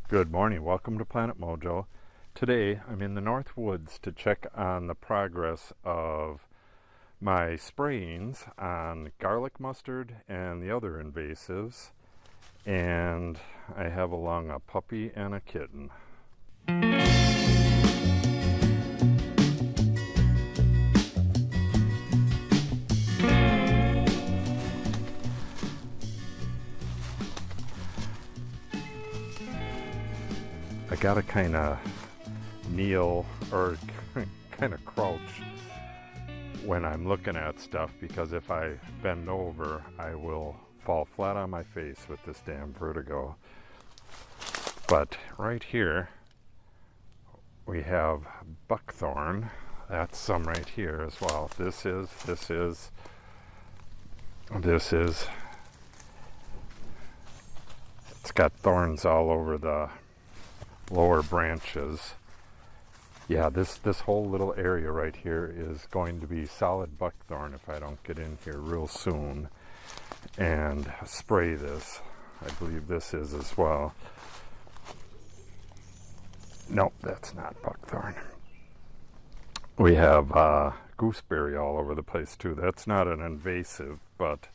Good morning. Welcome to Planet Mojo. Today I'm in the North Woods to check on the progress of my sprayings on garlic mustard and the other invasives. And I have along a puppy and a kitten. I gotta kind of kneel or kind of crouch when I'm looking at stuff, because if I bend over I will fall flat on my face with this damn vertigo. But right here we have buckthorn. That's some right here as well. This is it's got thorns all over the lower branches. Yeah, this whole little area right here is going to be solid buckthorn if I don't get in here real soon and spray this. I believe this is as well. Nope, that's not buckthorn. We have gooseberry all over the place too. That's not an invasive, but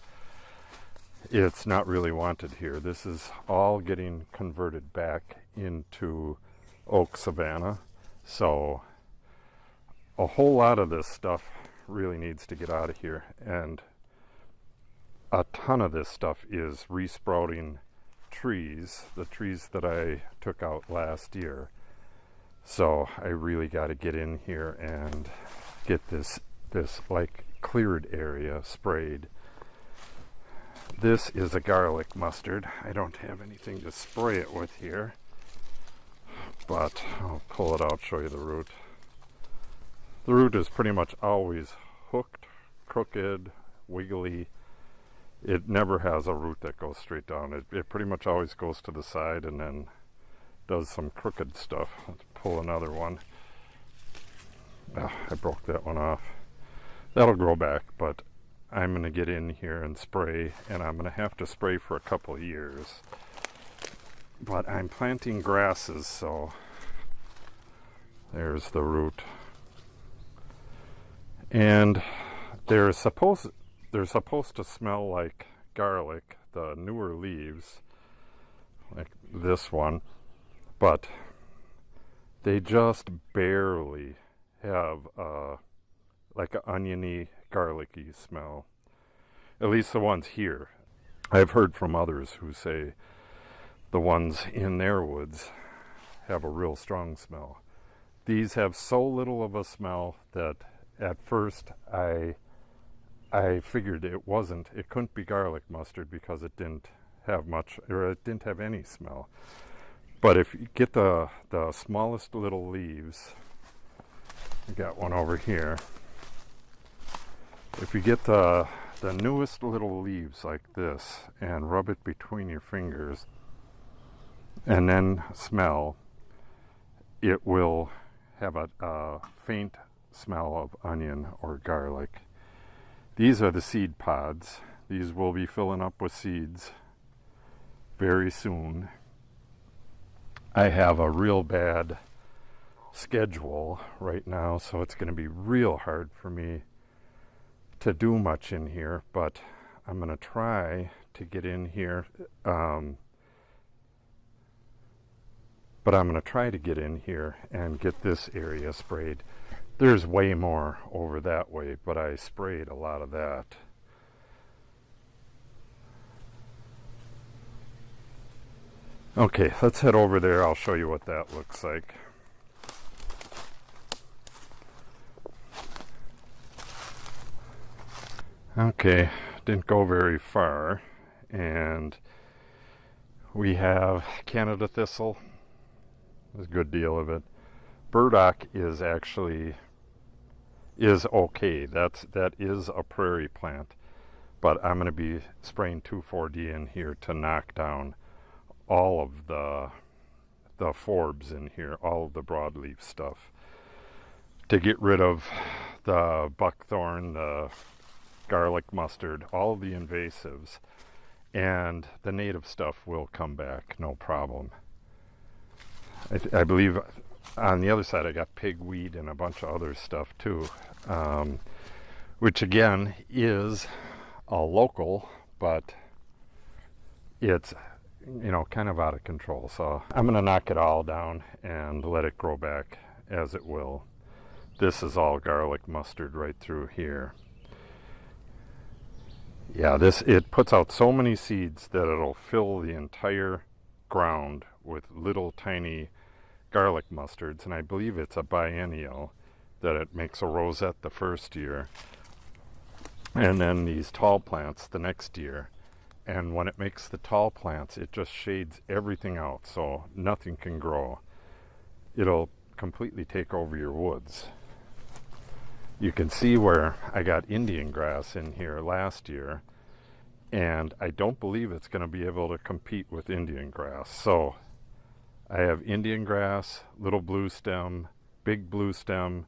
it's not really wanted here. This is all getting converted back into oak savanna. So a whole lot of this stuff really needs to get out of here. And a ton of this stuff is resprouting trees, the trees that I took out last year. So I really got to get in here and get this like cleared area sprayed. This is a garlic mustard. I don't have anything to spray it with here, but I'll pull it out, show you the root. The root is pretty much always hooked, crooked, wiggly. It never has a root that goes straight down. It pretty much always goes to the side and then does some crooked stuff. Let's pull another one. I broke that one off. That'll grow back, but I'm going to get in here and spray, and I'm going to have to spray for a couple of years. But I'm planting grasses, so there's the root. And they're supposed to smell like garlic, the newer leaves, like this one, but they just barely have like an oniony, garlicky smell. At least the ones here. I've heard from others who say the ones in their woods have a real strong smell. These have so little of a smell that at first I figured it couldn't be garlic mustard because it didn't have much, or it didn't have any smell. But if you get the smallest little leaves, we got one over here. If you get the newest little leaves like this and rub it between your fingers and then smell, it will have a faint smell of onion or garlic. These are the seed pods. These will be filling up with seeds very soon. I have a real bad schedule right now, so it's going to be real hard for me to do much in here, but I'm going to try to get in here. And get this area sprayed. There's way more over that way, but I sprayed a lot of that. Okay, let's head over there. I'll show you what that looks like. Okay, didn't go very far, and we have Canada thistle. There's a good deal of it. Burdock is okay. That is a prairie plant, but I'm going to be spraying 2,4-D in here to knock down all of the forbs in here, all of the broadleaf stuff, to get rid of the buckthorn, the garlic mustard, all the invasives, and the native stuff will come back, no problem. I believe on the other side I got pigweed and a bunch of other stuff too, which again is a local, but it's, you know, kind of out of control. So I'm going to knock it all down and let it grow back as it will. This is all garlic mustard right through here. Yeah, it puts out so many seeds that it'll fill the entire ground with little tiny garlic mustards, and I believe it's a biennial, that it makes a rosette the first year and then these tall plants the next year. And when it makes the tall plants, it just shades everything out so nothing can grow. It'll completely take over your woods. You can see where I got Indian grass in here last year, and I don't believe it's going to be able to compete with Indian grass. So I have Indian grass, little blue stem, big blue stem,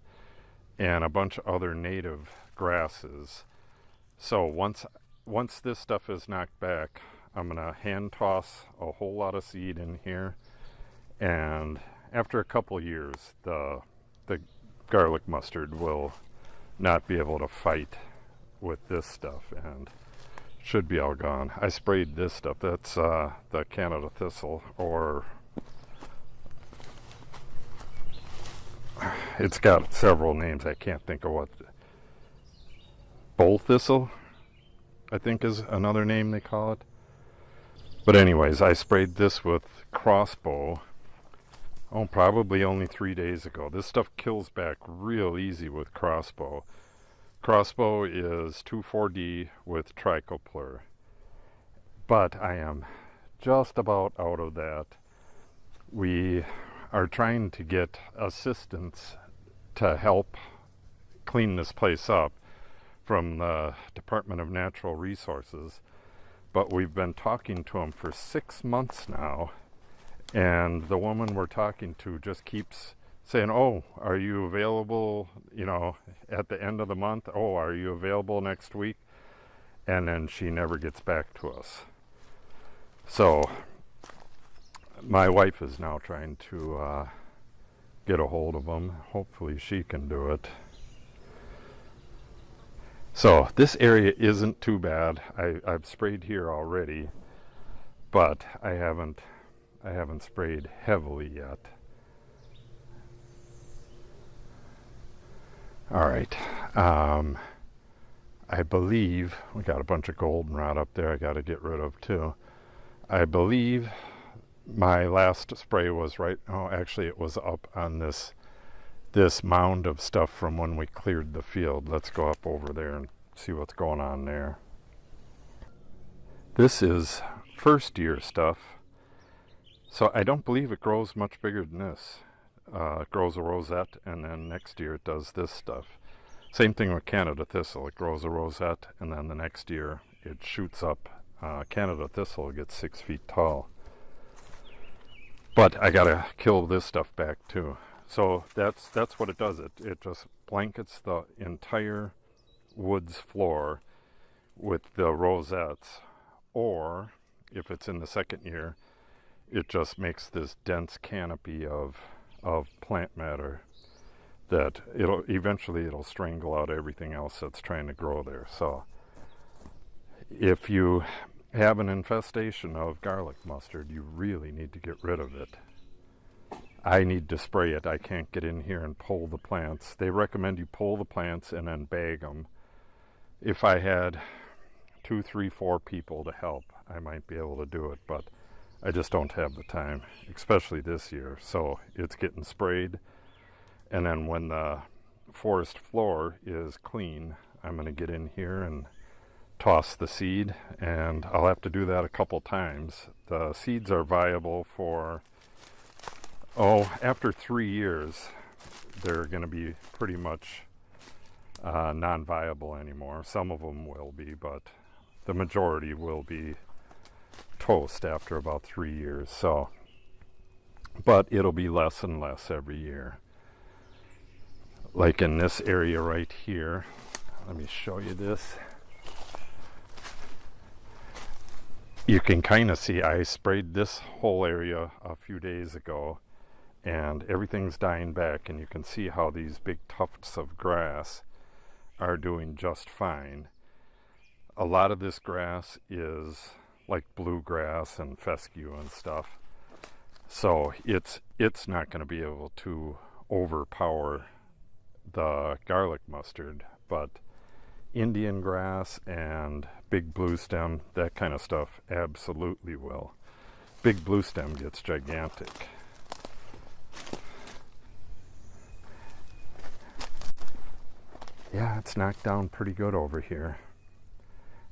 and a bunch of other native grasses. So once this stuff is knocked back, I'm going to hand toss a whole lot of seed in here, and after a couple years, the garlic mustard will not be able to fight with this stuff and should be all gone. I sprayed this stuff. That's the Canada thistle, or it's got several names. I can't think of what. Bull thistle, I think, is another name they call it. But anyways, I sprayed this with Crossbow, probably only 3 days ago. This stuff kills back real easy with Crossbow. Crossbow is 2,4-D with trichoplur. But I am just about out of that. We are trying to get assistance to help clean this place up from the Department of Natural Resources, but we've been talking to them for 6 months now, and the woman we're talking to just keeps saying, oh, are you available, at the end of the month? Oh, are you available next week? And then she never gets back to us. So my wife is now trying to get a hold of them. Hopefully she can do it. So this area isn't too bad. I've sprayed here already, but I haven't sprayed heavily yet. All right. I believe we got a bunch of goldenrod up there I got to get rid of too. I believe my last spray was actually it was up on this mound of stuff from when we cleared the field. Let's go up over there and see what's going on there. This is first year stuff, so I don't believe it grows much bigger than this. It grows a rosette, and then next year it does this stuff. Same thing with Canada thistle. It grows a rosette, and then the next year it shoots up. Canada thistle gets 6 feet tall. But I gotta kill this stuff back too. So that's what it does. It just blankets the entire woods floor with the rosettes, or if it's in the second year, it just makes this dense canopy of plant matter that it'll strangle out everything else that's trying to grow there. So if you have an infestation of garlic mustard, you really need to get rid of it. I need to spray it. I can't get in here and pull the plants. They recommend you pull the plants and then bag them. If I had 2, 3, 4 people to help, I might be able to do it, but I just don't have the time, especially this year. So it's getting sprayed, and then when the forest floor is clean, I'm going to get in here and toss the seed, and I'll have to do that a couple times. The seeds are viable for, after 3 years, they're going to be pretty much non-viable anymore. Some of them will be, but the majority will be toast after about 3 years. So, but it'll be less and less every year. Like in this area right here, let me show you this. You can kind of see I sprayed this whole area a few days ago, and everything's dying back, and you can see how these big tufts of grass are doing just fine. A lot of this grass is like bluegrass and fescue and stuff, so it's not going to be able to overpower the garlic mustard, but Indian grass and big blue stem, that kind of stuff, absolutely will. Big blue stem gets gigantic. Yeah, it's knocked down pretty good over here.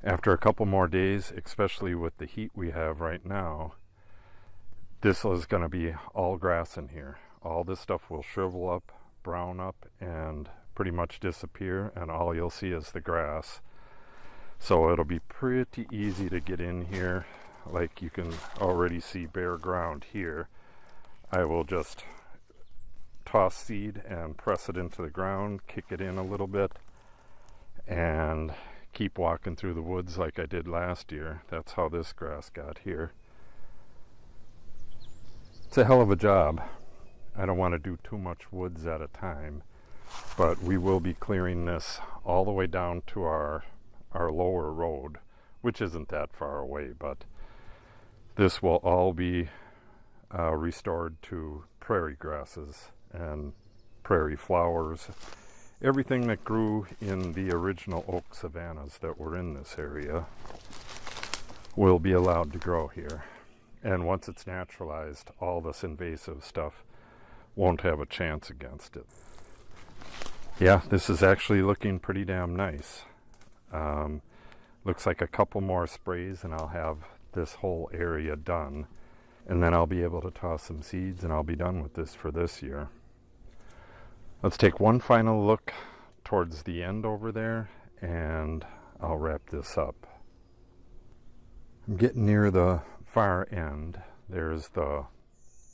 After a couple more days, especially with the heat we have right now, this is going to be all grass in here. All this stuff will shrivel up, brown up, and pretty much disappear, and all you'll see is the grass. So it'll be pretty easy to get in here. Like you can already see bare ground here. I will just toss seed and press it into the ground, kick it in a little bit, and keep walking through the woods like I did last year. That's how this grass got here. It's a hell of a job. I don't want to do too much woods at a time, but we will be clearing this all the way down to our lower road, which isn't that far away, but this will all be restored to prairie grasses and prairie flowers. Everything that grew in the original oak savannas that were in this area will be allowed to grow here. And once it's naturalized, all this invasive stuff won't have a chance against it. Yeah, this is actually looking pretty damn nice. Looks like a couple more sprays and I'll have this whole area done. And then I'll be able to toss some seeds and I'll be done with this for this year. Let's take one final look towards the end over there and I'll wrap this up. I'm getting near the far end. There's the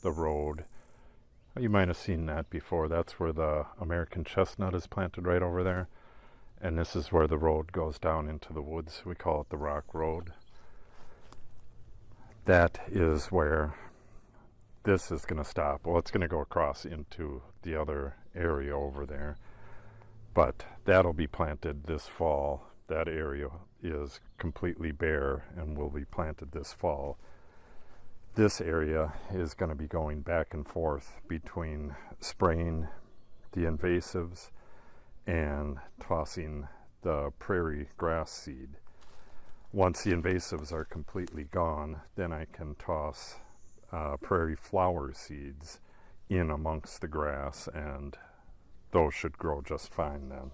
road. You might have seen that before. That's where the American chestnut is planted, right over there. And this is where the road goes down into the woods. We call it the Rock Road. That is where this is going to stop. Well, it's going to go across into the other area over there. But that'll be planted this fall. That area is completely bare and will be planted this fall. This area is going to be going back and forth between spraying the invasives and tossing the prairie grass seed. Once the invasives are completely gone, then I can toss prairie flower seeds in amongst the grass, and those should grow just fine then.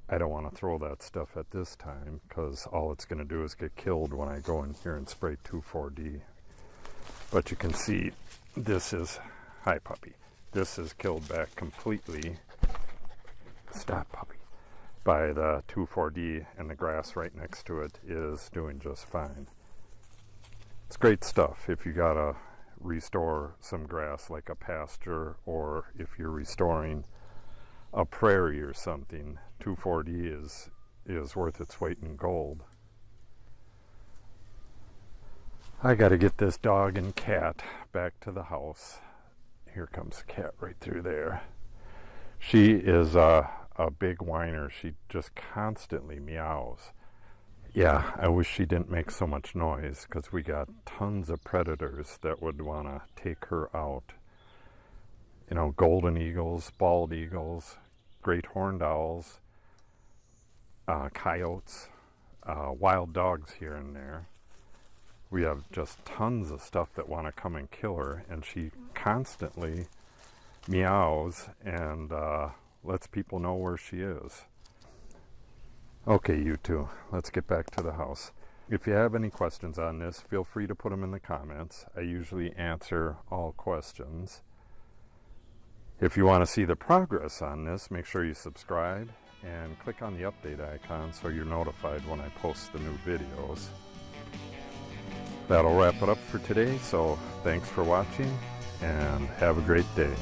I don't want to throw that stuff at this time because all it's going to do is get killed when I go in here and spray 2,4-D. But you can see this is, hi puppy, this is killed back completely, stop puppy, by the 2,4-D, and the grass right next to it is doing just fine. It's great stuff if you gotta restore some grass like a pasture, or if you're restoring a prairie or something. 2,4-D is worth its weight in gold. I gotta get this dog and cat back to the house. Here comes the cat right through there. She is a big whiner. She just constantly meows. Yeah, I wish she didn't make so much noise because we got tons of predators that would want to take her out. You know, golden eagles, bald eagles, great horned owls, coyotes, wild dogs here and there. We have just tons of stuff that want to come and kill her, and she constantly meows and lets people know where she is. Okay, you two, let's get back to the house. If you have any questions on this, feel free to put them in the comments. I usually answer all questions. If you want to see the progress on this, make sure you subscribe and click on the update icon so you're notified when I post the new videos. That'll wrap it up for today, so thanks for watching and have a great day.